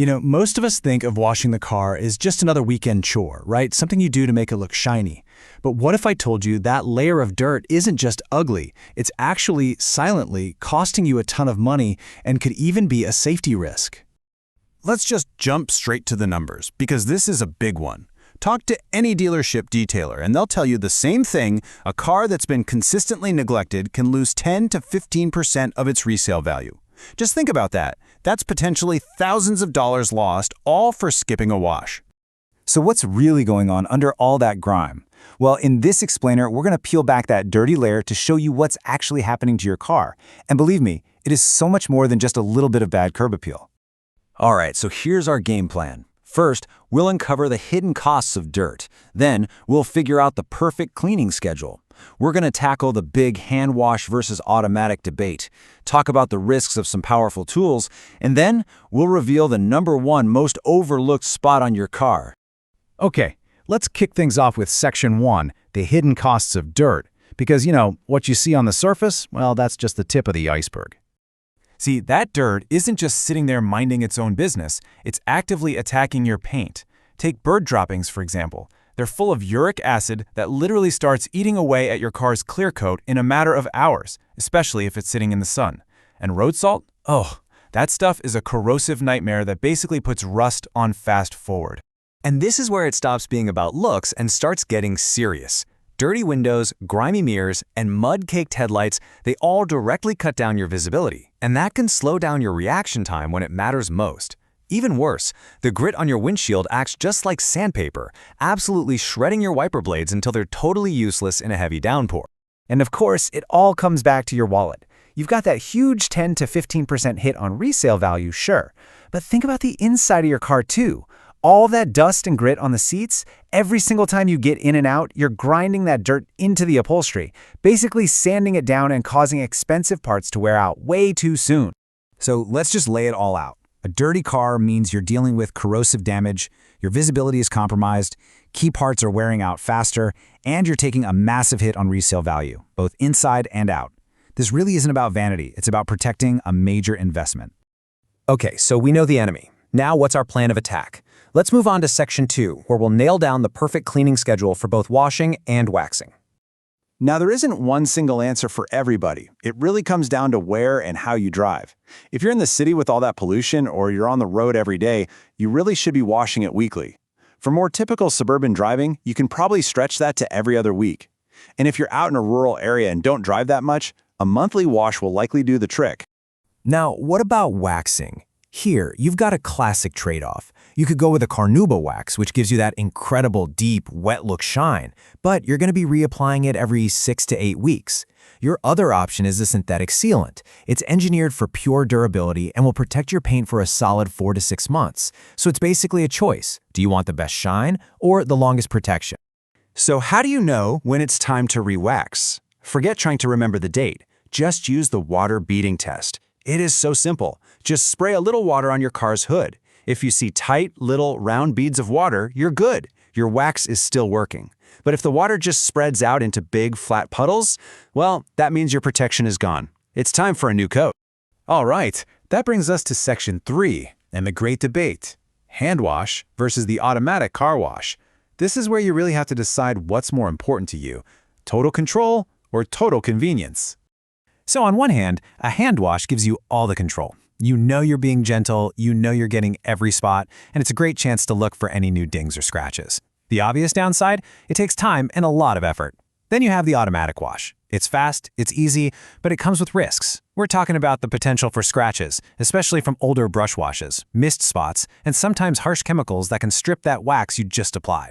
Most of us think of washing the car as just another weekend chore, right? Something you do to make it look shiny. But what if I told you that layer of dirt isn't just ugly, it's actually silently costing you a ton of money and could even be a safety risk? Let's just jump straight to the numbers, because this is a big one. Talk to any dealership detailer and they'll tell you the same thing: a car that's been consistently neglected can lose 10 to 15% of its resale value. Just think about that. That's potentially thousands of dollars lost, all for skipping a wash. So what's really going on under all that grime? Well, in this explainer, we're going to peel back that dirty layer to show you what's actually happening to your car. And believe me, it is so much more than just a little bit of bad curb appeal. All right, so here's our game plan. First, we'll uncover the hidden costs of dirt. Then, we'll figure out the perfect cleaning schedule. We're going to tackle the big hand wash versus automatic debate, talk about the risks of some powerful tools, and then we'll reveal the #1 most overlooked spot on your car. Okay, let's kick things off with Section 1, the hidden costs of dirt. Because, what you see on the surface, well, that's just the tip of the iceberg. See, that dirt isn't just sitting there minding its own business, it's actively attacking your paint. Take bird droppings, for example. They're full of uric acid that literally starts eating away at your car's clear coat in a matter of hours, especially if it's sitting in the sun. And road salt? Oh, that stuff is a corrosive nightmare that basically puts rust on fast forward. And this is where it stops being about looks and starts getting serious. Dirty windows, grimy mirrors, and mud-caked headlights, they all directly cut down your visibility, and that can slow down your reaction time when it matters most. Even worse, the grit on your windshield acts just like sandpaper, absolutely shredding your wiper blades until they're totally useless in a heavy downpour. And of course, it all comes back to your wallet. You've got that huge 10 to 15% hit on resale value, sure, but think about the inside of your car too. All that dust and grit on the seats, every single time you get in and out, you're grinding that dirt into the upholstery, basically sanding it down and causing expensive parts to wear out way too soon. So let's just lay it all out. A dirty car means you're dealing with corrosive damage, your visibility is compromised, key parts are wearing out faster, and you're taking a massive hit on resale value, both inside and out. This really isn't about vanity, it's about protecting a major investment. Okay, so we know the enemy. Now what's our plan of attack? Let's move on to Section 2, where we'll nail down the perfect cleaning schedule for both washing and waxing. Now, there isn't one single answer for everybody. It really comes down to where and how you drive. If you're in the city with all that pollution or you're on the road every day, you really should be washing it weekly. For more typical suburban driving, you can probably stretch that to every other week. And if you're out in a rural area and don't drive that much, a monthly wash will likely do the trick. Now, what about waxing? Here, you've got a classic trade-off. You could go with a Carnauba wax, which gives you that incredible, deep, wet-look shine, but you're going to be reapplying it every 6 to 8 weeks. Your other option is a synthetic sealant. It's engineered for pure durability and will protect your paint for a solid 4 to 6 months. So it's basically a choice. Do you want the best shine or the longest protection? So how do you know when it's time to re-wax? Forget trying to remember the date. Just use the water beading test. It is so simple. Just spray a little water on your car's hood. If you see tight, little, round beads of water, you're good. Your wax is still working. But if the water just spreads out into big, flat puddles, well, that means your protection is gone. It's time for a new coat. All right, that brings us to Section 3, and the great debate: hand wash versus the automatic car wash. This is where you really have to decide what's more important to you: total control or total convenience. So on one hand, a hand wash gives you all the control. You know you're being gentle, you know you're getting every spot, and it's a great chance to look for any new dings or scratches. The obvious downside? It takes time and a lot of effort. Then you have the automatic wash. It's fast, it's easy, but it comes with risks. We're talking about the potential for scratches, especially from older brush washes, mist spots, and sometimes harsh chemicals that can strip that wax you just applied.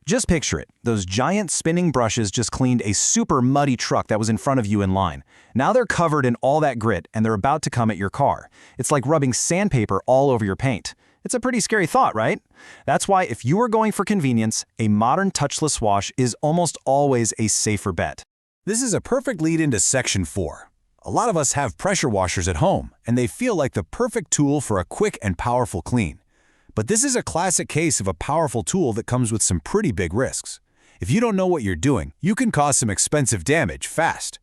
Just picture it. Those giant spinning brushes just cleaned a super muddy truck that was in front of you in line. Now they're covered in all that grit and they're about to come at your car. It's like rubbing sandpaper all over your paint. It's a pretty scary thought, right? That's why if you are going for convenience, a modern touchless wash is almost always a safer bet. This is a perfect lead into Section 4. A lot of us have pressure washers at home, and they feel like the perfect tool for a quick and powerful clean. But this is a classic case of a powerful tool that comes with some pretty big risks. If you don't know what you're doing, you can cause some expensive damage fast.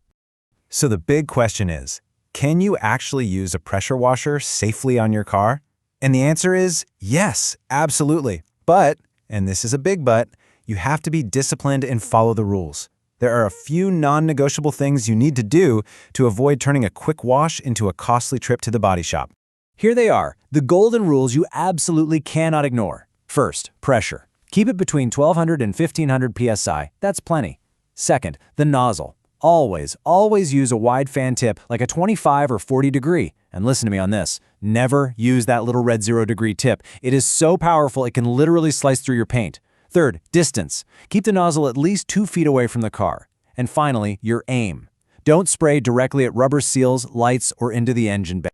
So the big question is, can you actually use a pressure washer safely on your car? And the answer is yes, absolutely. But, and this is a big but, you have to be disciplined and follow the rules. There are a few non-negotiable things you need to do to avoid turning a quick wash into a costly trip to the body shop. Here they are, the golden rules you absolutely cannot ignore. First, pressure. Keep it between 1200 and 1500 psi. That's plenty. Second, the nozzle. Always use a wide fan tip like a 25 or 40 degree. And listen to me on this. Never use that little red 0 degree tip. It is so powerful it can literally slice through your paint. Third, distance. Keep the nozzle at least 2 feet away from the car. And finally, your aim. Don't spray directly at rubber seals, lights, or into the engine bay.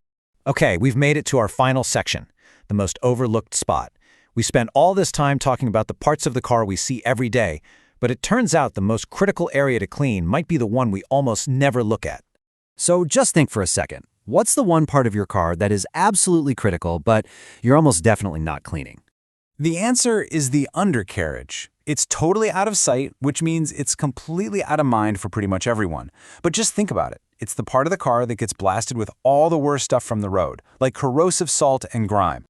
Okay, we've made it to our final section, the most overlooked spot. We spent all this time talking about the parts of the car we see every day, but it turns out the most critical area to clean might be the one we almost never look at. So just think for a second. What's the one part of your car that is absolutely critical, but you're almost definitely not cleaning? The answer is the undercarriage. It's totally out of sight, which means it's completely out of mind for pretty much everyone. But just think about it. It's the part of the car that gets blasted with all the worst stuff from the road, like corrosive salt and grime.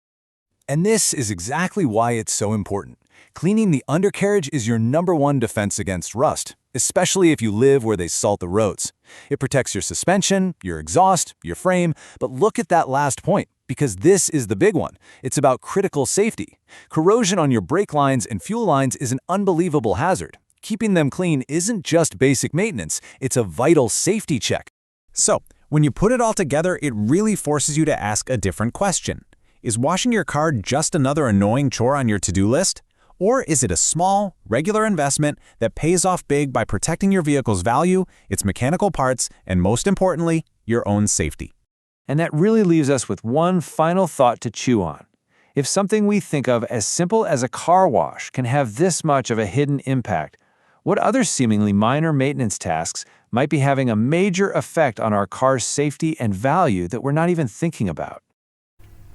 And this is exactly why it's so important. Cleaning the undercarriage is your #1 defense against rust, especially if you live where they salt the roads. It protects your suspension, your exhaust, your frame, but look at that last point, because this is the big one. It's about critical safety. Corrosion on your brake lines and fuel lines is an unbelievable hazard. Keeping them clean isn't just basic maintenance, it's a vital safety check. So, when you put it all together, it really forces you to ask a different question. Is washing your car just another annoying chore on your to-do list? Or is it a small, regular investment that pays off big by protecting your vehicle's value, its mechanical parts, and most importantly, your own safety? And that really leaves us with one final thought to chew on. If something we think of as simple as a car wash can have this much of a hidden impact, what other seemingly minor maintenance tasks might be having a major effect on our car's safety and value that we're not even thinking about?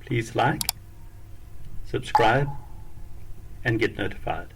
Please like, subscribe, and get notified.